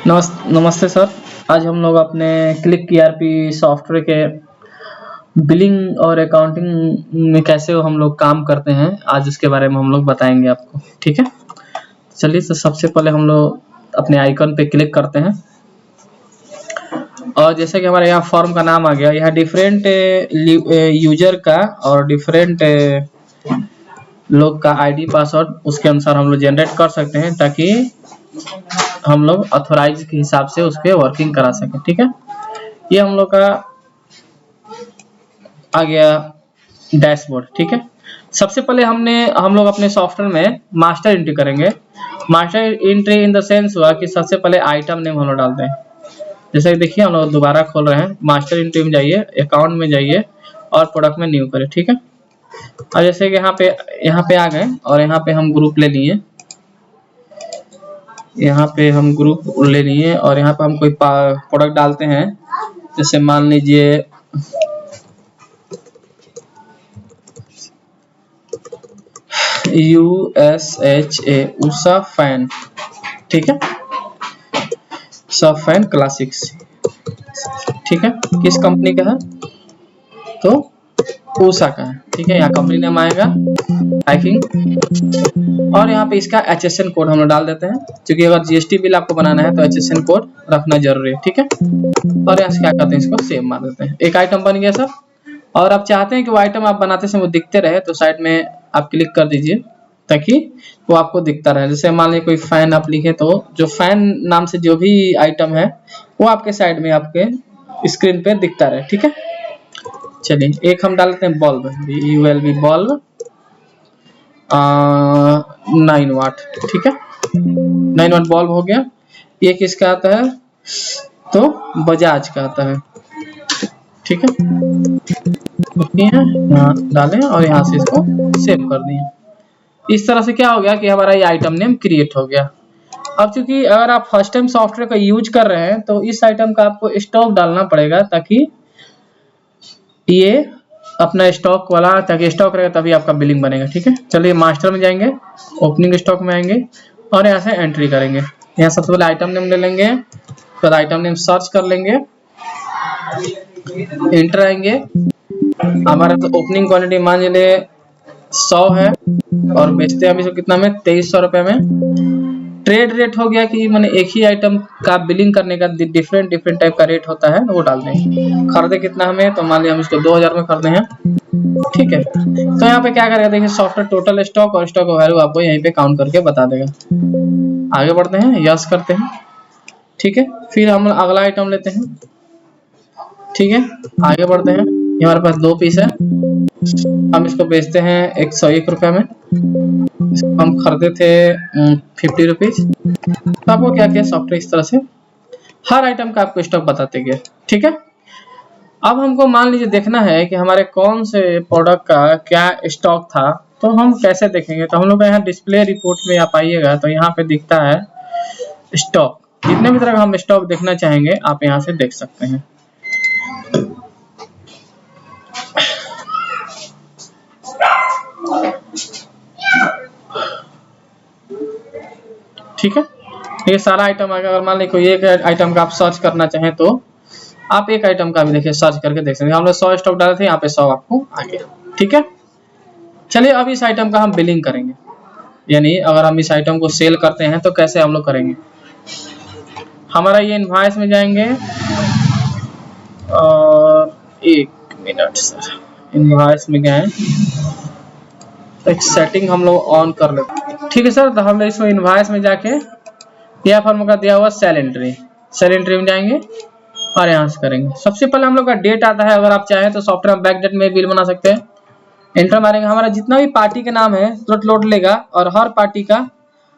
नमस्ते सर। आज हम लोग अपने क्लिक ईआरपी सॉफ्टवेयर के बिलिंग और अकाउंटिंग में कैसे हम लोग काम करते हैं, आज उसके बारे में हम लोग बताएंगे आपको। ठीक है, चलिए। तो सबसे पहले हम लोग अपने आइकन पे क्लिक करते हैं और जैसे कि हमारे यहाँ फॉर्म का नाम आ गया, यहाँ डिफरेंट यूजर का और डिफरेंट लोग का आईडी पासवर्ड उसके अनुसार हम लोग जनरेट कर सकते हैं, ताकि हम लोग ऑथोराइज के हिसाब से उसके वर्किंग करा सकें। ठीक है, ये हम लोग का आ गया डैशबोर्ड। ठीक है, सबसे पहले हम लोग अपने सॉफ्टवेयर में मास्टर एंट्री करेंगे। Master entry in the sense हुआ कि सबसे पहले आइटम नेम हम लोग डालते हैं। जैसे कि देखिए हम लोग दोबारा खोल रहे हैं, मास्टर एंट्री में जाइए, अकाउंट में जाइए और प्रोडक्ट में न्यू करें। ठीक है, और जैसे कि यहाँ पे आ गए और यहाँ पे हम ग्रुप ले लिए, यहाँ पे हम ग्रुप ले लिए और यहाँ पे हम कोई प्रोडक्ट डालते हैं। जैसे मान लीजिए USA उषा फैन। ठीक है, उषा फैन क्लासिक्स। ठीक है, किस कंपनी का है? तो उषा का है। ठीक है, यहाँ कंपनी नेम आएगा पैकिंग और यहाँ पे इसका HSN कोड हम लोग डाल देते हैं, क्योंकि अगर GST बिल आपको बनाना है तो HSN कोड रखना जरूरी है। ठीक है, और यहाँ से क्या करते हैं, इसको सेव मार देते हैं। एक आइटम बन गया सर। और आप चाहते हैं कि वो आइटम आप बनाते समय वो दिखते रहे, तो साइड में आप क्लिक कर दीजिए ताकि वो आपको दिखता रहे। जैसे मान लीजिए कोई फैन आप लिखे, तो जो फैन नाम से जो भी आइटम है वो आपके साइड में आपके स्क्रीन पे दिखता रहे। ठीक है, चलिए एक हम डाल देते हैं बल्ब, BULB बल्ब 9 वाट। ठीक है, 9 वाट बल्ब हो गया। ये किसका आता है? तो बजाज का आता है। ठीक है, यहाँ डालें और यहाँ से इसको सेव कर दिए। इस तरह से क्या हो गया कि हमारा ये आइटम नेम क्रिएट हो गया। अब चूंकि अगर आप फर्स्ट टाइम सॉफ्टवेयर का यूज कर रहे हैं तो इस आइटम का आपको स्टॉक डालना पड़ेगा, ताकि ये अपना स्टॉक वाला, ताकि स्टॉक रहेगा तभी आपका बिलिंग बनेगा। ठीक है, चलिए मास्टर में जाएंगे, ओपनिंग स्टॉक में आएंगे और यहाँ से एंट्री करेंगे। यहाँ सबसे पहले आइटम नेम ले लेंगे, फिर आइटम नेम सर्च कर लेंगे, एंटर आएंगे। हमारा तो ओपनिंग क्वांटिटी मान लीजिए 100 है और बेचते हैं अभी इसको कितना में, 2300 रुपए में। ट्रेड रेट हो गया कि मैंने एक ही आइटम का बिलिंग करने का डिफरेंट टाइप का रेट होता है, वो डाल देंगे। खरीदे कितना हमें, तो मान लिया हम इसको 2000 में खरीदे हैं। ठीक है, तो यहाँ पे क्या करेगा, देखिए सॉफ्टवेयर टोटल स्टॉक और स्टॉक वैल्यू आपको यहीं पे काउंट करके बता देगा। आगे बढ़ते हैं, यस करते हैं। ठीक है, फिर हम अगला आइटम लेते हैं। ठीक है, आगे बढ़ते हैं। ये हमारे पास 2 पीस है, हम इसको बेचते हैं 101 रुपए में। इसको हम खरीदे थे 50 रुपीज। तो आपको क्या किया, सॉफ्टवेयर इस तरह से हर आइटम का आपको स्टॉक बताते गए। ठीक है, अब हमको मान लीजिए देखना है कि हमारे कौन से प्रोडक्ट का क्या स्टॉक था, तो हम कैसे देखेंगे? तो हम लोग यहाँ डिस्प्ले रिपोर्ट में आप आइएगा तो यहाँ पे दिखता है स्टॉक। जितने भी तरह का हम स्टॉक देखना चाहेंगे आप यहाँ से देख सकते हैं। ठीक है, ये सारा आइटम आएगा। अगर मान लीजिए कोई एक आइटम का आप सर्च करना चाहें तो आप एक आइटम का भी देखिए सर्च करके देख सकते हैं। हम लोग 100 स्टॉक डाले थे, यहाँ पे 100 आपको आ गया। ठीक है, चलिए अब इस आइटम का हम बिलिंग करेंगे, यानी अगर हम इस आइटम को सेल करते हैं तो कैसे हम लोग करेंगे। हमारा ये इनवॉइस में जाएंगे और 1 मिनट सर, इनवॉइस में गए तो एक सेटिंग हम लोग ऑन कर लेते हैं। ठीक है सर, तो हम लोग इसमें इनवॉइस में जाके यह फॉर्म का दिया हुआ सेल एंट्री में जाएंगे और यहाँ से करेंगे। सबसे पहले हम लोग का डेट आता है, अगर आप चाहें तो सॉफ्टवेयर में बैक डेट में बिल बना सकते हैं। एंटर मारेंगे, हमारा जितना भी पार्टी का नाम है तुरंत लोड लेगा और हर पार्टी का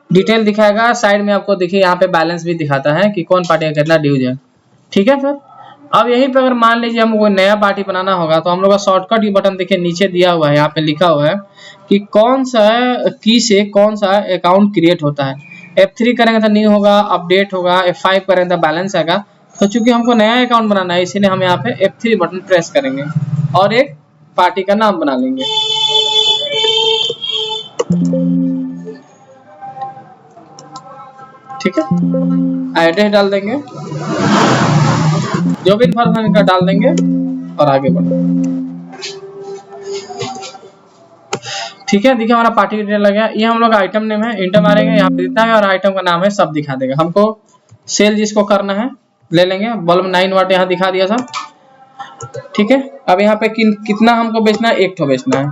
डिटेल दिखाएगा। साइड में आपको देखिए यहाँ पे बैलेंस भी दिखाता है कि कौन पार्टी का कितना ड्यूज है। ठीक है सर, अब यहीं पे अगर मान लीजिए हमको कोई नया पार्टी बनाना होगा तो हम लोग का शॉर्टकट ये बटन देखिए नीचे दिया हुआ है, यहाँ पे लिखा हुआ है कि कौन सा की से कौन सा अकाउंट क्रिएट होता है। F3 करेंगे तो न्यू होगा, अपडेट होगा। F5 करेंगे तो बैलेंस आएगा। तो चूंकि हमको नया अकाउंट बनाना है इसीलिए हम यहाँ पे F3 बटन प्रेस करेंगे और एक पार्टी का नाम बना लेंगे। ठीक है, एड्रेस डाल देंगे, जो भी इन्फॉर्मेशन का डाल देंगे और आगे बढ़ेंगे। ठीक है, देखिए हमारा पार्टी डिटेल लग गया। ये हम लोग आइटम नेम है, इंटर मारेंगे, यहाँ पे जितना है और आइटम का नाम है सब दिखा देगा। हमको सेल जिसको करना है ले लेंगे, बल्ब 9 वाट यहाँ दिखा दिया सब। ठीक है, अब यहाँ पे कितना हमको बेचना है, एक ठो बेचना है।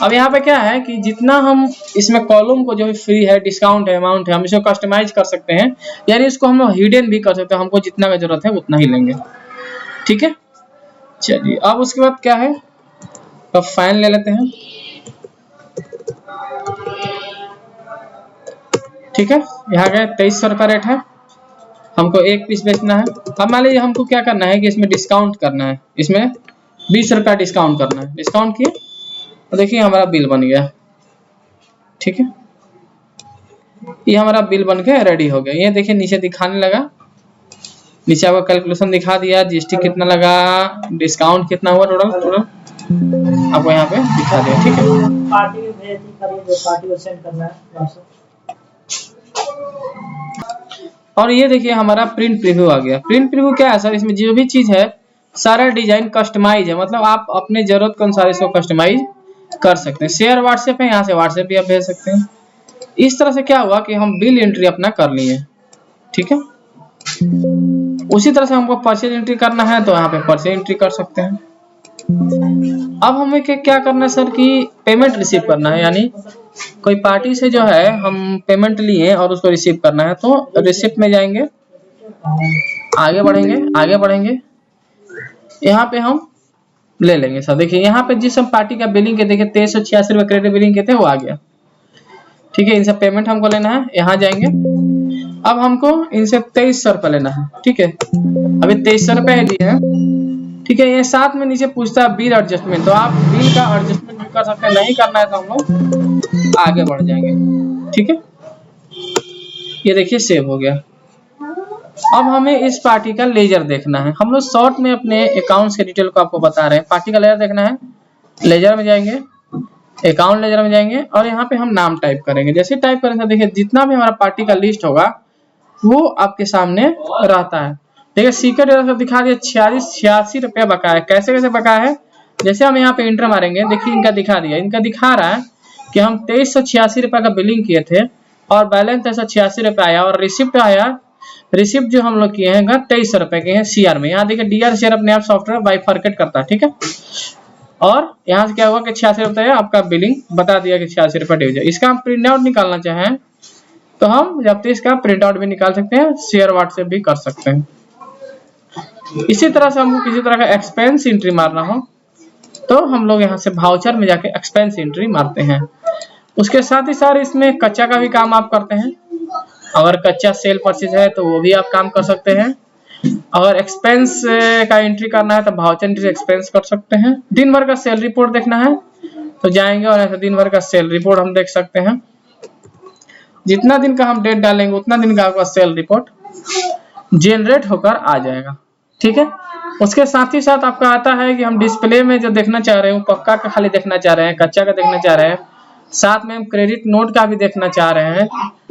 अब यहाँ पे क्या है कि जितना हम इसमें कॉलम को जो भी फ्री है, डिस्काउंट है, अमाउंट है, हम इसको कस्टमाइज कर सकते हैं, यानी इसको हम लोग हिडन भी कर सकते हैं, हमको जितना का जरूरत है उतना ही लेंगे। ठीक है, चलिए अब उसके बाद क्या है, अब फाइन ले लेते हैं। ठीक है, यहाँ गए 2300 रुपया रेट है, हमको एक पीस बेचना है। अब मान लीजिए हमको क्या करना है कि इसमें डिस्काउंट करना है, इसमें 20 रुपया डिस्काउंट करना है। डिस्काउंट किए तो देखिए हमारा बिल बन गया। ठीक है, ये हमारा बिल बन के रेडी हो गया। ये देखिए नीचे दिखाने लगा, नीचे आपको कैलकुलेशन दिखा दिया, जीएसटी कितना लगा, डिस्काउंट कितना हुआ, टोटल आपको यहाँ पे दिखा दिया। ठीक है, और ये देखिए हमारा प्रिंट प्रीव्यू आ गया। प्रिंट प्रीव्यू क्या है सर, इसमें जो भी चीज है सारा डिजाइन कस्टमाइज है, मतलब आप अपने जरूरत के अनुसार इसको कस्टमाइज कर सकते हैं। शेयर व्हाट्सएप है, यहाँ से व्हाट्सएप भी आप भेज सकते हैं। इस तरह से क्या हुआ कि हम बिल एंट्री अपना कर लिए। ठीक है, उसी तरह से हमको परचेज एंट्री करना है तो यहाँ पे परचेज एंट्री कर सकते हैं। अब हमें क्या करना है सर कि पेमेंट रिसीव करना है, यानी कोई पार्टी से जो है हम पेमेंट लिए और उसको रिसीव करना है, तो रिसिप्ट में जाएंगे, आगे बढ़ेंगे, आगे बढ़ेंगे, यहाँ पे हम ले लेंगे सर। देखिए यहाँ पे जिस हम पार्टी का बिलिंग के देखिए 2386 रुपये क्रेडिट बिलिंग के थे वो आ गया। ठीक है, इनसे पेमेंट हमको लेना है, यहाँ जाएंगे। अब हमको इनसे 2300 रुपये लेना है। ठीक है, अभी 2300 रुपये दिए हैं। ठीक है, ये साथ में नीचे पूछता है बिल एडजस्टमेंट, तो आप बिल का एडजस्टमेंट भी कर सकते हैं, नहीं करना है तो हम लोग आगे बढ़ जाएंगे। ठीक है, ये देखिए सेव हो गया। अब हमें इस पार्टी का लेजर देखना है। हम लोग शॉर्ट में अपने अकाउंट्स के डिटेल को आपको बता रहे हैं। पार्टी का लेजर देखना है, लेजर में जाएंगे, अकाउंट लेजर में जाएंगे और यहाँ पे हम नाम टाइप करेंगे। जैसे टाइप करेंगे देखिए जितना भी हमारा पार्टी का लिस्ट होगा वो आपके सामने रहता है। देखिए सीक्रेट दिखा दिया 86 रुपया बकाया है। कैसे कैसे बकाया है, जैसे हम यहाँ पे इंटर मारेंगे, देखिए इनका दिखा दिया, इनका दिखा रहा है कि हम 2386 रुपया का बिलिंग किए थे और बैलेंस 386 रुपया आया और रिसिप्ट आया। रिसिप्ट जो हम लोग किए हैं 2300 रुपए के हैं सीआर में। यहाँ देखिए डीआर शेयर अपने आप सॉफ्टवेयर बाइफरकेट करता है। ठीक है, और यहाँ से क्या हुआ कि 86 रुपये आपका बिलिंग बता दिया कि 86 रुपये ड्यू है। इसका हम प्रिंट आउट निकालना चाहें तो हम जब तक इसका प्रिंट आउट भी निकाल सकते हैं, शेयर व्हाट्सएप भी कर सकते हैं। इसी तरह से हमको किसी तरह का एक्सपेंस एंट्री मारना हो तो हम लोग यहाँ से वाउचर में जाके एक्सपेंस एंट्री मारते हैं। उसके साथ ही साथ इसमें कच्चा का भी काम आप करते हैं। अगर कच्चा सेल परचेज है तो वो भी आप काम कर सकते हैं। अगर एक्सपेंस का एंट्री करना है तो वाउचर एंट्री से एक्सपेंस कर सकते हैं। दिन भर का सेल रिपोर्ट देखना है तो जाएंगे और ऐसे दिन भर का सेल रिपोर्ट हम देख सकते हैं। जितना दिन का हम डेट डालेंगे उतना दिन का आपका सेल रिपोर्ट जनरेट होकर आ जाएगा। ठीक है, उसके साथ ही साथ आपका आता है कि हम डिस्प्ले में जो देखना चाह रहे हैं पक्का का खाली देखना चाह रहे हैं, कच्चा का देखना चाह रहे हैं, साथ में हम क्रेडिट नोट का भी देखना चाह रहे हैं।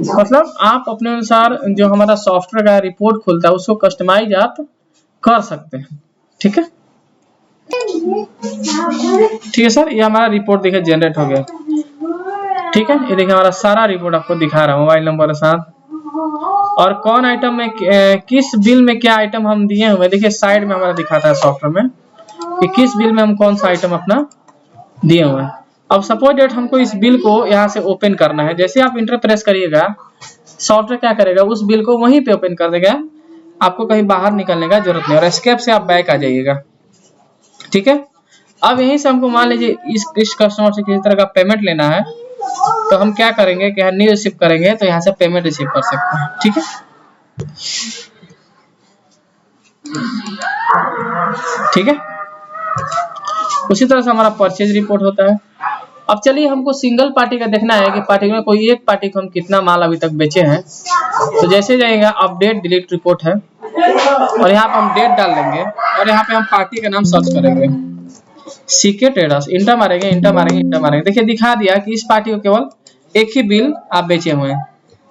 मतलब आप अपने अनुसार जो हमारा सॉफ्टवेयर का रिपोर्ट खुलता है उसको कस्टमाइज आप कर सकते हैं। ठीक है, ठीक है सर, ये हमारा रिपोर्ट देखिए जनरेट हो गया। ठीक है, ये देखिए हमारा सारा रिपोर्ट आपको दिखा रहा है मोबाइल नंबर के साथ और कौन आइटम में किस बिल में क्या आइटम हम दिए हुए। देखिए साइड में हमारा दिखाता है सॉफ्टवेयर में कि किस बिल में हम कौन सा आइटम अपना दिए हुए हैं। अब सपोज डेट हमको इस बिल को यहाँ से ओपन करना है। जैसे आप इंटर प्रेस करिएगा सॉफ्टवेयर क्या करेगा, उस बिल को वहीं पे ओपन कर देगा, आपको कहीं बाहर निकलने का जरूरत नहीं और एस्केप से आप बैक आ जाइएगा। ठीक है, अब यहीं से हमको मान लीजिए इस कस्टमर से किसी तरह का पेमेंट लेना है तो हम क्या करेंगे कि न्यू रिसीव करेंगे तो यहाँ से पेमेंट रिसीव कर सकते हैं। ठीक है, ठीक है, उसी तरह से हमारा परचेज रिपोर्ट होता है। अब चलिए हमको सिंगल पार्टी का देखना है कि पार्टी में कोई एक पार्टी को हम कितना माल अभी तक बेचे हैं। तो जैसे जाएगा अपडेट डिलीट रिपोर्ट है और यहाँ पे हम डेट डाल देंगे और यहाँ पे हम पार्टी का नाम सर्च करेंगे, सीके ट्रेडर्स, इंटर मारेंगे, इंटर मारेंगे, इंटर मारेंगे। देखिए दिखा दिया कि इस पार्टी को केवल एक ही बिल आप बेचे हुए हैं।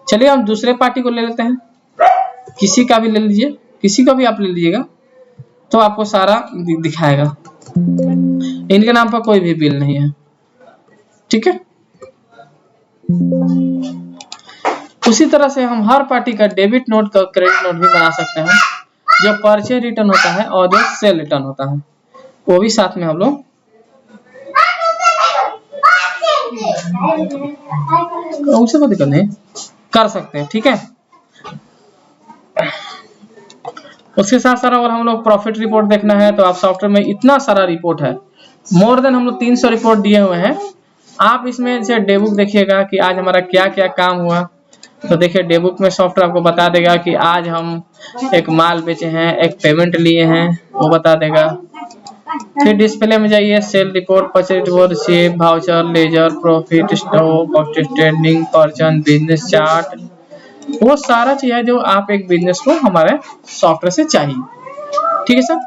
चलिए हम दूसरे पार्टी को ले लेते हैं, किसी का भी ले लीजिए, किसी का भी आप ले लीजिएगा तो आपको सारा दिखाएगा। इनके नाम पर कोई भी बिल नहीं है, ठीक है। उसी तरह से हम हर पार्टी का डेबिट नोट का क्रेडिट नोट भी बना सकते हैं, जो परचेज रिटर्न होता है और जो सेल रिटर्न होता है वो भी साथ में हम लोग उसे कोई दिक्कत नहीं कर सकते हैं, ठीक है। उसके साथ साथ अगर हम लोग प्रॉफिट रिपोर्ट देखना है तो आप सॉफ्टवेयर में इतना सारा रिपोर्ट है, मोर देन हम लोग 300 रिपोर्ट दिए हुए हैं। आप इसमें से डे बुक देखिएगा कि आज हमारा क्या क्या काम हुआ, तो देखिए डे बुक में सॉफ्टवेयर आपको बता देगा कि आज हम एक माल बेचे हैं, एक पेमेंट लिए हैं, वो बता देगा। फिर डिस्प्ले में जाइए, sale report, purchase report, receive, voucher, ledger, profit, stock, cost standing, purchase, business chart, वो सारा चीज है जो आप एक बिजनेस को हमारे सॉफ्टवेयर से चाहिए, ठीक है सर।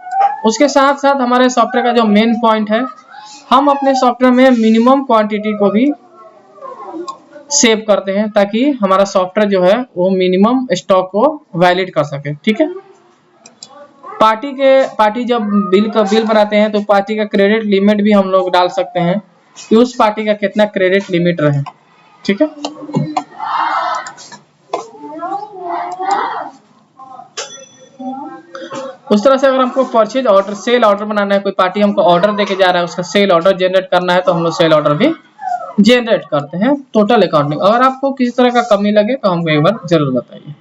उसके साथ साथ हमारे सॉफ्टवेयर का जो मेन पॉइंट है, हम अपने सॉफ्टवेयर में मिनिमम क्वांटिटी को भी सेव करते हैं ताकि हमारा सॉफ्टवेयर जो है वो मिनिमम स्टॉक को वैलिड कर सके, ठीक है। पार्टी जब बिल बनाते हैं तो पार्टी का क्रेडिट लिमिट भी हम लोग डाल सकते हैं कि उस पार्टी का कितना क्रेडिट लिमिट रहे, ठीक है। उस तरह से अगर हमको परचेज ऑर्डर, सेल ऑर्डर बनाना है, कोई पार्टी हमको ऑर्डर देके जा रहा है, उसका सेल ऑर्डर जनरेट करना है तो हम लोग सेल ऑर्डर भी जनरेट करते हैं टोटल अकाउंटिंग। अगर आपको किसी तरह का कमी लगे तो हमको एक बार जरूर बताइए।